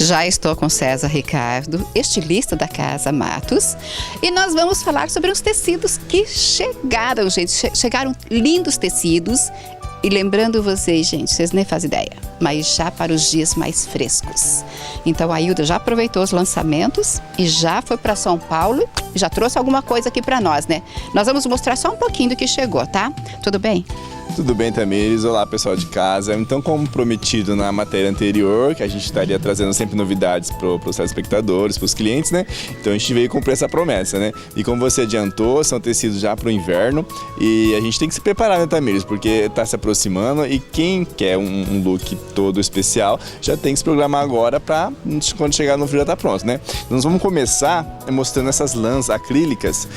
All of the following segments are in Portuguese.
Já estou com César Ricardo, estilista da Casa Matos, e nós vamos falar sobre os tecidos que chegaram, gente. Chegaram lindos tecidos. E lembrando vocês, gente, vocês nem fazem ideia, mas já para os dias mais frescos. Então a Hilda já aproveitou os lançamentos e já foi para São Paulo e já trouxe alguma coisa aqui para nós, né? Nós vamos mostrar só um pouquinho do que chegou, tá? Tudo bem? Tudo bem, Tamires? Olá, pessoal de casa. Então, como prometido na matéria anterior, que a gente estaria trazendo sempre novidades para os telespectadores, para os clientes, né? Então, a gente veio cumprir essa promessa, né? E como você adiantou, são tecidos já para o inverno e a gente tem que se preparar, né, Tamires? Porque está se aproximando e quem quer um look todo especial já tem que se programar agora para quando chegar no frio já tá pronto, né? Nós vamos começar mostrando essas lãs acrílicas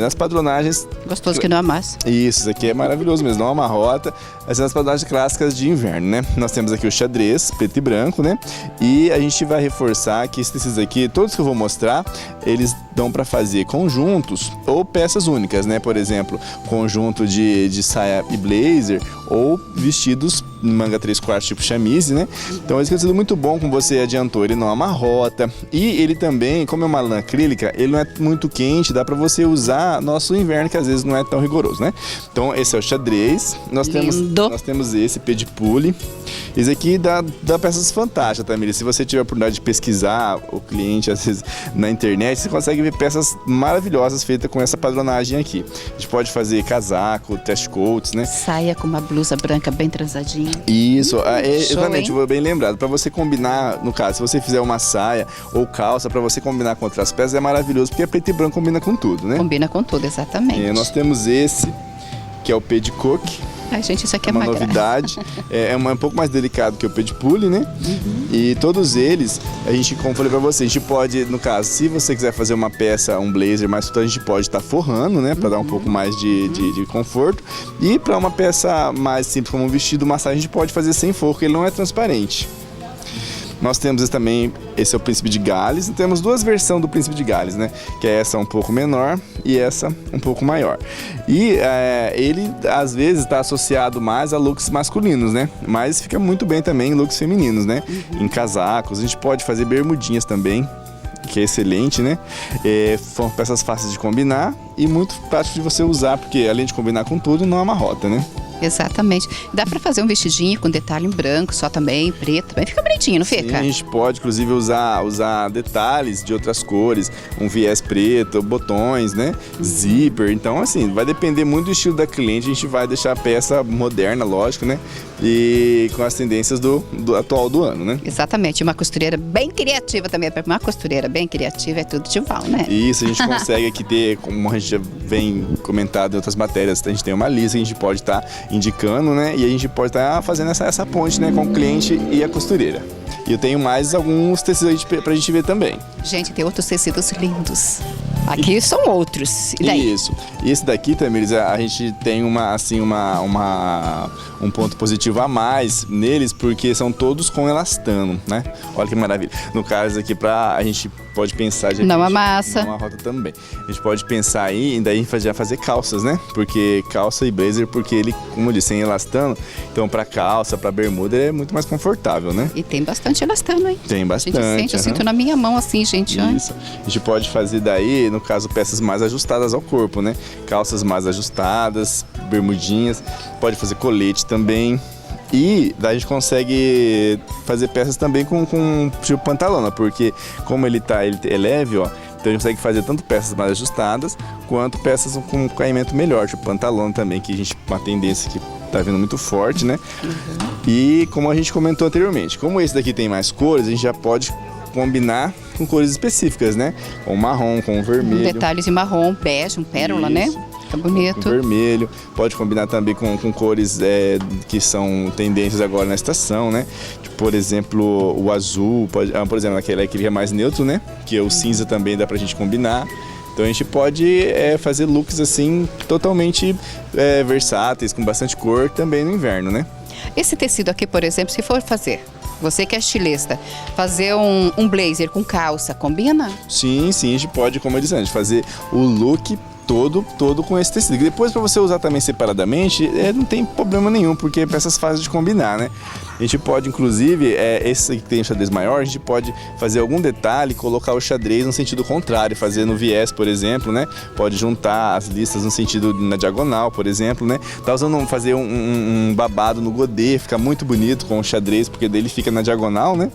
nas padronagens. Gostoso que não amassa. Isso aqui é maravilhoso mesmo, não amarrota. Essas são as padronagens clássicas de inverno, né? Nós temos aqui o xadrez, preto e branco, né? E a gente vai reforçar que esses tecidos aqui, todos que eu vou mostrar, eles dão para fazer conjuntos ou peças únicas, né? Por exemplo, conjunto de saia e blazer ou vestidos manga 3/4 tipo chamise, né? Então esse tecido é muito bom, como você adiantou, ele não amarrota e ele também, como é uma lã acrílica, ele não é muito quente, dá para você usar nosso inverno, que às vezes não é tão rigoroso, né? Então esse é o xadrez, nós temos esse pedipule. Esse aqui dá peças fantásticas, Tamiri. Se você tiver a oportunidade de pesquisar o cliente, às vezes, na internet, você consegue ver peças maravilhosas feitas com essa padronagem aqui. A gente pode fazer casaco, test coats, né? Saia com uma blusa branca bem transadinha. Isso, exatamente, hein? bem lembrado. Para você combinar, no caso, se você fizer uma saia ou calça, para você combinar com outras peças, é maravilhoso, porque preto e branco combina com tudo, né? Combina com tudo, exatamente. Nós temos esse, que é o pedicoque. Ai, gente, isso aqui é uma novidade. É um pouco mais delicado que o pedipule, né? Uhum. E todos eles, a gente, como eu falei pra você, a gente pode, no caso, se você quiser fazer uma peça, um blazer mais tudo, a gente pode estar forrando, né? Pra dar um pouco mais de conforto. E pra uma peça mais simples, como um vestido, uma saia, a gente pode fazer sem forro, porque ele não é transparente. Nós temos esse é o Príncipe de Gales, e temos duas versões do Príncipe de Gales, né? Que é essa um pouco menor e essa um pouco maior. E ele, às vezes, está associado mais a looks masculinos, né? Mas fica muito bem também em looks femininos, né? Em casacos, a gente pode fazer bermudinhas também, que é excelente, né? São peças fáceis de combinar e muito prático de você usar, porque além de combinar com tudo, não amarrota, né? Exatamente. Dá pra fazer um vestidinho com detalhe em branco, só também, preto, também fica bonitinho, não fica? Sim, a gente pode, inclusive, usar detalhes de outras cores, um viés preto, botões, né? Zíper. Então, assim, vai depender muito do estilo da cliente, a gente vai deixar a peça moderna, lógico, né? E com as tendências do atual do ano, né? Exatamente, uma costureira bem criativa também, uma costureira bem criativa é tudo de val, né? Isso, a gente consegue aqui ter, como a gente já vem comentado em outras matérias, a gente tem uma lista que a gente pode estar indicando, né? E a gente pode estar fazendo essa ponte, né, com o cliente e a costureira. E eu tenho mais alguns tecidos aí pra gente ver também. Gente, tem outros tecidos lindos. Aqui são outros. E daí? Isso. E esse daqui, Tamires, a gente tem um ponto positivo a mais neles, porque são todos com elastano, né? Olha que maravilha. No caso aqui, a gente pode pensar... Não amassa. Não amarrota também. A gente pode pensar aí, e daí já fazer calças, né? Porque calça e blazer, porque ele, como eu disse, sem elastano, então para calça, para bermuda, é muito mais confortável, né? E tem bastante elastano, hein? Tem bastante. A gente sente, eu sinto na minha mão assim, gente. Isso. A gente pode fazer daí, no caso, peças mais ajustadas ao corpo, né? Calças mais ajustadas, bermudinhas, pode fazer colete também. E daí a gente consegue fazer peças também com tipo pantalona, porque como ele é leve, ó, então a gente consegue fazer tanto peças mais ajustadas quanto peças com caimento melhor, tipo pantalona também, que a gente uma tendência que tá vindo muito forte, né? Uhum. E como a gente comentou anteriormente, como esse daqui tem mais cores, a gente já pode combinar com cores específicas, né? Com marrom, com vermelho. Detalhes em marrom, bege, pérola, né? Fica bonito. Com vermelho. Pode combinar também com cores que são tendências agora na estação, né? Tipo, por exemplo, o azul, por exemplo, aquele que é mais neutro, né? Que o cinza também dá pra gente combinar. Então a gente pode fazer looks assim totalmente versáteis, com bastante cor também no inverno, né? Esse tecido aqui, por exemplo, se for fazer, você que é estilista, fazer um blazer com calça, combina? Sim, a gente pode, como eu disse antes, fazer o look todo com esse tecido. Depois, para você usar também separadamente, não tem problema nenhum, porque é peças fáceis de combinar, né? A gente pode, inclusive, esse aqui que tem o xadrez maior, a gente pode fazer algum detalhe, colocar o xadrez no sentido contrário, fazer no viés, por exemplo, né? Pode juntar as listas no sentido na diagonal, por exemplo, né? Tá usando fazer um babado no godê, fica muito bonito com o xadrez, porque dele fica na diagonal, né?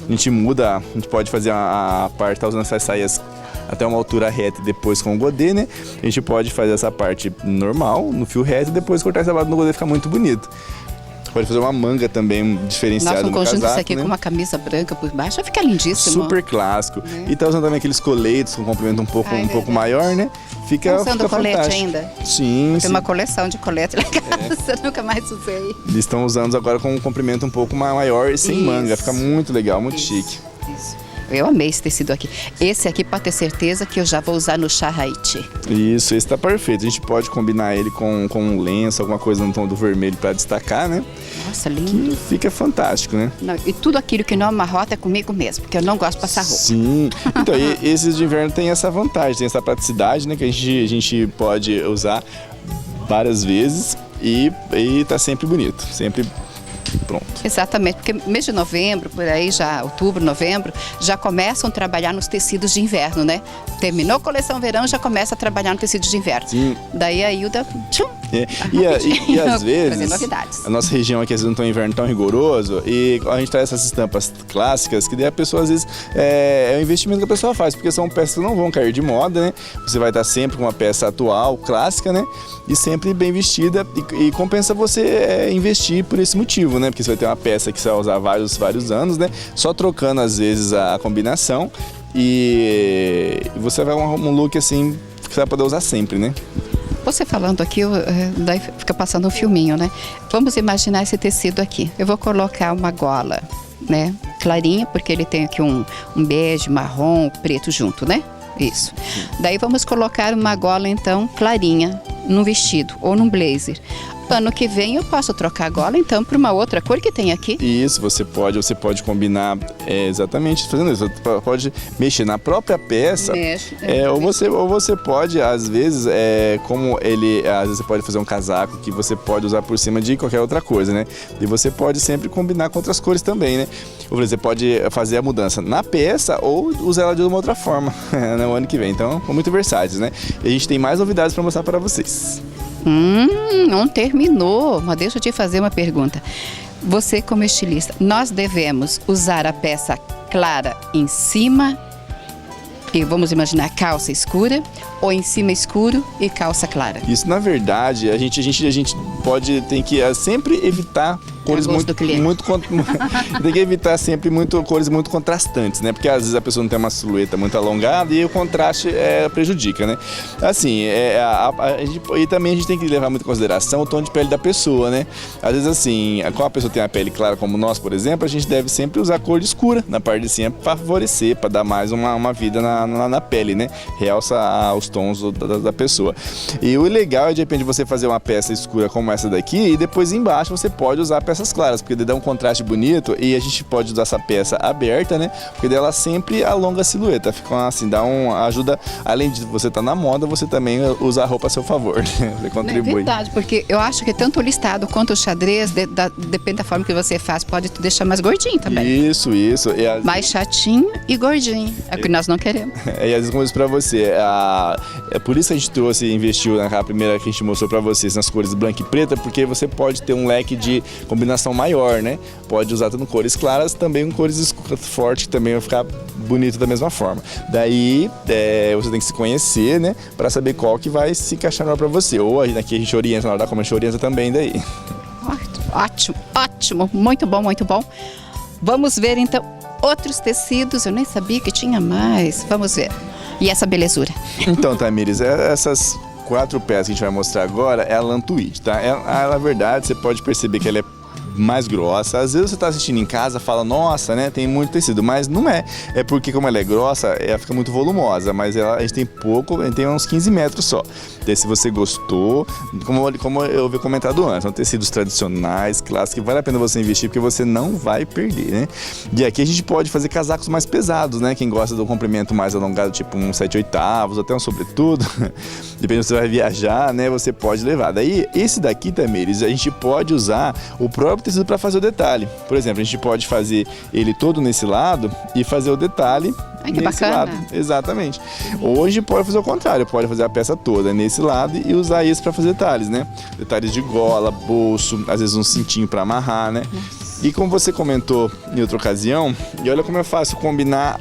A gente muda, a gente pode fazer a parte, tá usando essas saias até uma altura reta e depois com o godê, né? A gente pode fazer essa parte normal, no fio reto, e depois cortar esse babado no godê, fica muito bonito. Pode fazer uma manga também diferenciada no casaco. Nossa, um conjunto desse aqui, né? Com uma camisa branca por baixo, vai ficar lindíssimo. Super clássico. E tá usando também aqueles coletes com comprimento um pouco maior, né? Fica usando colete fantástico. ainda? Sim, Tem uma coleção de colete lá em casa, nunca mais usei. Eles estão usando agora com um comprimento um pouco maior e sem manga. Fica muito legal, muito chique. Isso. Eu amei esse tecido aqui. Esse aqui pode ter certeza que eu já vou usar no chá Haiti. Isso, esse tá perfeito. A gente pode combinar ele com um lenço, alguma coisa no tom do vermelho para destacar, né? Nossa, lindo. Que fica fantástico, né? Não, e tudo aquilo que não amarrota é comigo mesmo, porque eu não gosto de passar roupa. Sim. Então, esses de inverno tem essa vantagem, tem essa praticidade, né? Que a gente pode usar várias vezes e tá sempre bonito, sempre pronto. Exatamente, porque mês de novembro, por aí já, outubro, novembro, já começam a trabalhar nos tecidos de inverno, né? Terminou a coleção verão, já começa a trabalhar no tecido de inverno. Sim. Daí a Hilda, E às vezes, novidades. a nossa região aqui às vezes não tem um inverno tão rigoroso e a gente traz essas estampas clássicas que daí a pessoa às vezes é um investimento que a pessoa faz, porque são peças que não vão cair de moda, né? Você vai estar sempre com uma peça atual, clássica, né? E sempre bem vestida e compensa você investir por esse motivo, né? Porque você vai ter uma peça que você vai usar vários anos, né? Só trocando às vezes a combinação e você vai um look assim que você vai poder usar sempre, né? Você falando aqui, daí fica passando um filminho, né? Vamos imaginar esse tecido aqui. Eu vou colocar uma gola, né? Clarinha, porque ele tem aqui um bege, marrom, preto junto, né? Isso. Daí vamos colocar uma gola, então, clarinha, num vestido ou num blazer. Ano que vem eu posso trocar a gola, então, para uma outra cor que tem aqui. Isso, você pode combinar exatamente fazendo isso. Você pode mexer na própria peça. Mexe. Ou você pode, às vezes, às vezes você pode fazer um casaco que você pode usar por cima de qualquer outra coisa, né? E você pode sempre combinar com outras cores também, né? Ou você pode fazer a mudança na peça ou usar ela de uma outra forma no ano que vem. Então, são muito versáteis, né? E a gente tem mais novidades para mostrar para vocês. Não terminou, mas deixa eu te fazer uma pergunta. Você como estilista, nós devemos usar a peça clara em cima e vamos imaginar calça escura ou em cima escuro e calça clara? Isso, na verdade, a gente tem que sempre evitar cores tem que evitar sempre cores muito contrastantes, né? Porque às vezes a pessoa não tem uma silhueta muito alongada e o contraste prejudica, né? Assim, e também a gente tem que levar muito em consideração o tom de pele da pessoa, né? Às vezes assim, quando a pessoa tem a pele clara como nós, por exemplo, a gente deve sempre usar cor escura na parte de cima para favorecer, para dar mais uma vida na pele, né? Realça os tons da pessoa. E o legal é de repente você fazer uma peça escura como essa daqui e depois embaixo você pode usar peças claras, porque dá um contraste bonito e a gente pode usar essa peça aberta, né? Porque ela sempre alonga a silhueta, fica assim, ajuda, além de você estar na moda, você também usa a roupa a seu favor, né? Você contribui. É verdade, porque eu acho que tanto o listado quanto o xadrez, depende da forma que você faz, pode te deixar mais gordinho também. Isso. Mais chatinho e gordinho, é o que nós não queremos. E às vezes como eu disse pra você, é por isso que a gente investiu naquela primeira que a gente mostrou pra vocês, nas cores branca e preta, porque você pode ter um leque de combinação maior, né? Pode usar tanto cores claras, também com cores fortes, que também vai ficar bonito da mesma forma. Daí, você tem que se conhecer, né? Pra saber qual que vai se encaixar melhor pra você. Ou aqui a gente orienta, na hora da como a gente orienta também daí. Ótimo, muito bom. Vamos ver então outros tecidos, eu nem sabia que tinha mais. Vamos ver. E essa belezura? Então, Tamires, essas 4 peças que a gente vai mostrar agora é a lã tweed, tá? Ela, na verdade, você pode perceber que ela é mais grossa. Às vezes você está assistindo em casa, fala, nossa, né, tem muito tecido, mas não é. É porque como ela é grossa, ela fica muito volumosa, mas a gente tem pouco, a gente tem uns 15 metros só. Daí se você gostou, como eu havia comentado antes, são tecidos tradicionais, clássicos, que vale a pena você investir, porque você não vai perder, né? E aqui a gente pode fazer casacos mais pesados, né? Quem gosta do comprimento mais alongado, tipo um 7/8, até um sobretudo, dependendo se você vai viajar, né? Você pode levar. Daí, esse daqui, Tamires, a gente pode usar o próprio tecido para fazer o detalhe. Por exemplo, a gente pode fazer ele todo nesse lado e fazer o detalhe que nesse bacana. lado. Exatamente. Hoje pode fazer o contrário, pode fazer a peça toda nesse lado e usar esse para fazer detalhes, né? Detalhes de gola, bolso, às vezes um cintinho para amarrar, né? E como você comentou em outra ocasião, e olha como é fácil combinar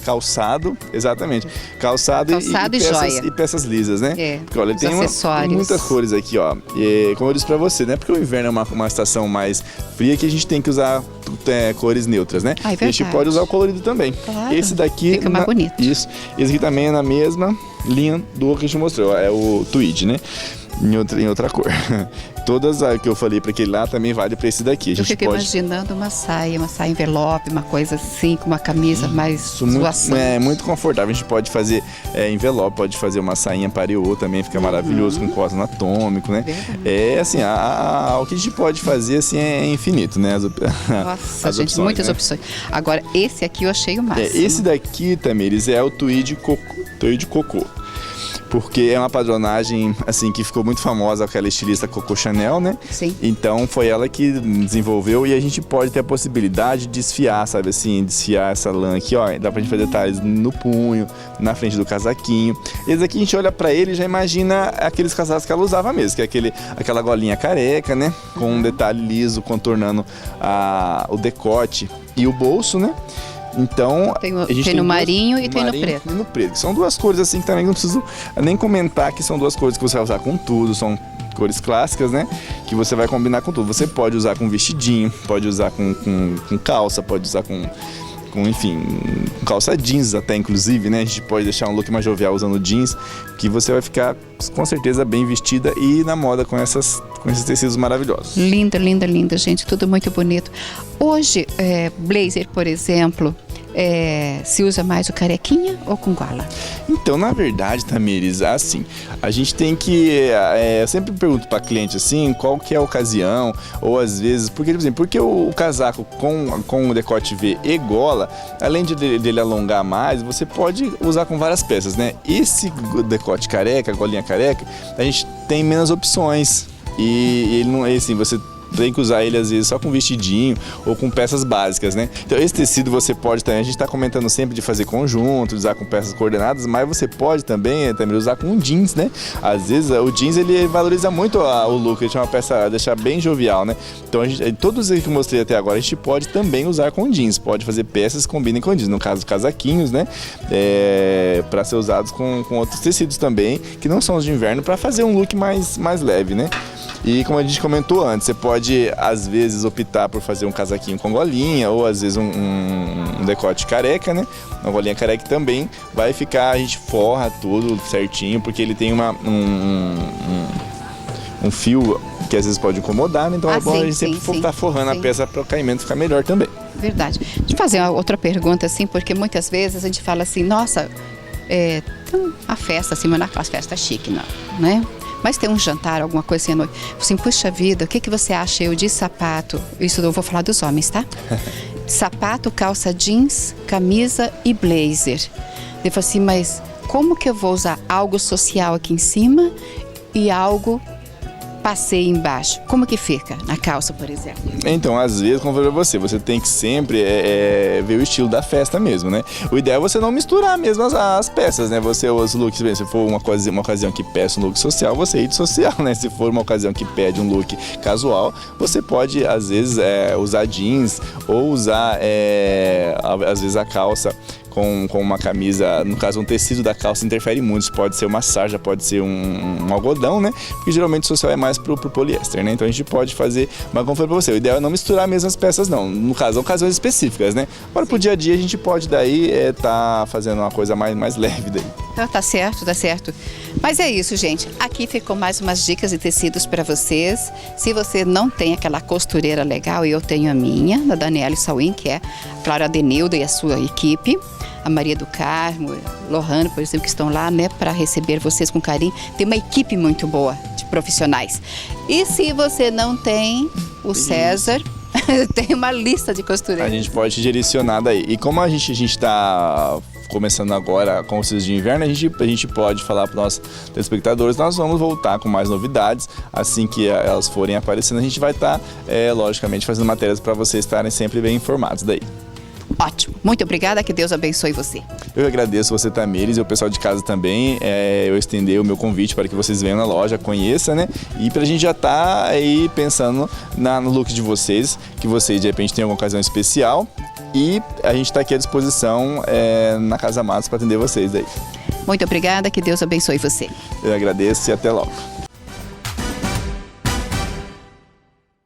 calçado, exatamente. Calçado e joia. E peças lisas, né? É, porque olha, tem muitas cores aqui, ó. E, como eu disse pra você, né? Porque o inverno é uma estação mais fria que a gente tem que usar cores neutras, né? É a gente pode usar o colorido também. Claro. Esse daqui fica mais bonito. Isso. Esse aqui também é na mesma linha do que a gente mostrou, é o tweed, né? Em outra cor. Todas as que eu falei para aquele lá também vale para esse daqui. A gente eu fico imaginando uma saia envelope, uma coisa assim, com uma camisa mais zoação. É muito confortável. A gente pode fazer envelope, pode fazer uma sainha pareô também, fica maravilhoso, com cos anatômico, né? Verdade. É assim, o que a gente pode fazer assim é infinito, né? Nossa, as gente, opções, muitas né? opções. Agora, esse aqui eu achei o máximo. Esse daqui, Tamires, é o tweed cocô. Porque é uma padronagem, assim, que ficou muito famosa, aquela estilista Coco Chanel, né? Sim. Então, foi ela que desenvolveu e a gente pode ter a possibilidade de desfiar, sabe assim? Desfiar essa lã aqui, ó. Dá pra gente fazer detalhes no punho, na frente do casaquinho. Esse aqui a gente olha pra ele e já imagina aqueles casacos que ela usava mesmo, que é aquela golinha careca, né? Com um detalhe liso, contornando o decote e o bolso, né? Então, tem no marinho e tem no preto. E no preto. São duas cores assim que também não preciso nem comentar que são duas cores que você vai usar com tudo, são cores clássicas, né? Que você vai combinar com tudo. Você pode usar com vestidinho, pode usar com calça, pode usar com calça jeans até, inclusive, né? A gente pode deixar um look mais jovial usando jeans, que você vai ficar com certeza bem vestida e na moda com esses tecidos maravilhosos. Linda, linda, linda, gente, tudo muito bonito. Hoje, blazer, por exemplo, se usa mais o carequinha ou com gola? Então, na verdade, Tamires, assim, a gente tem que... eu sempre pergunto para cliente assim, qual que é a ocasião, ou às vezes... Porque o casaco com o decote V e gola, além dele alongar mais, você pode usar com várias peças, né? Esse decote careca, golinha careca, a gente tem menos opções. E ele não é assim, você tem que usar ele às vezes só com vestidinho ou com peças básicas, né? Então esse tecido você pode também, a gente está comentando sempre de fazer conjunto, usar com peças coordenadas, mas você pode também usar com jeans, né? Às vezes o jeans ele valoriza muito o look, ele uma peça, deixar bem jovial, né? Então todos os que eu mostrei até agora a gente pode também usar com jeans, pode fazer peças que combinem com jeans, no caso casaquinhos, né? Para ser usados com outros tecidos também, que não são os de inverno, para fazer um look mais leve, né? E como a gente comentou antes, você pode, às vezes, optar por fazer um casaquinho com golinha, ou às vezes um decote careca, né? Uma golinha careca também vai ficar, a gente forra tudo certinho, porque ele tem um fio que às vezes pode incomodar, né? Então é bom a gente sempre estar forrando a peça para o caimento ficar melhor também. Verdade. Deixa eu fazer uma outra pergunta, assim, porque muitas vezes a gente fala assim, nossa, tem a festa, assim, mas não é aquelas festas chique, não, né? Mas tem um jantar, alguma coisa assim à noite. Assim, puxa vida, o que você acha eu de sapato? Isso eu vou falar dos homens, tá? Sapato, calça jeans, camisa e blazer. Eu falo assim, mas como que eu vou usar algo social aqui em cima e algo passeio embaixo? Como que fica na calça, por exemplo? Então, às vezes, como eu falei você tem que sempre ver o estilo da festa mesmo, né? O ideal é você não misturar mesmo as peças, né? Os looks, se for uma ocasião que peça um look social, você ir de social, né? Se for uma ocasião que pede um look casual, você pode, às vezes, usar jeans ou usar, às vezes, a calça com uma camisa, no caso um tecido da calça interfere muito, pode ser uma sarja, pode ser um algodão, né? Porque geralmente o social é mais pro poliéster, né? Então a gente pode fazer, mas como foi pra você, o ideal é não misturar mesmo as peças não, no caso, ocasiões específicas, né? Agora pro dia a dia a gente pode daí tá fazendo uma coisa mais leve daí. Tá certo, tá certo. Mas é isso, gente. Aqui ficou mais umas dicas de tecidos para vocês. Se você não tem aquela costureira legal, eu tenho a minha, da Daniela Sauim, que é a Clara Denilda e a sua equipe. A Maria do Carmo, Lohane, por exemplo, que estão lá, né, para receber vocês com carinho. Tem uma equipe muito boa de profissionais. E se você não tem, o César tem uma lista de costureiros. A gente pode te direcionar daí. E como a gente está começando agora com os de inverno, a gente pode falar para os nossos telespectadores, nós vamos voltar com mais novidades, assim que elas forem aparecendo, a gente vai estar, logicamente, fazendo matérias para vocês estarem sempre bem informados daí. Ótimo, muito obrigada, que Deus abençoe você. Eu agradeço você, Tamires, e o pessoal de casa também, eu estender o meu convite para que vocês venham na loja, conheçam, né? E para a gente já estar aí pensando no look de vocês, que vocês de repente tenham alguma ocasião especial. E a gente está aqui à disposição na Casa Matos para atender vocês aí. Muito obrigada, que Deus abençoe você. Eu agradeço e até logo.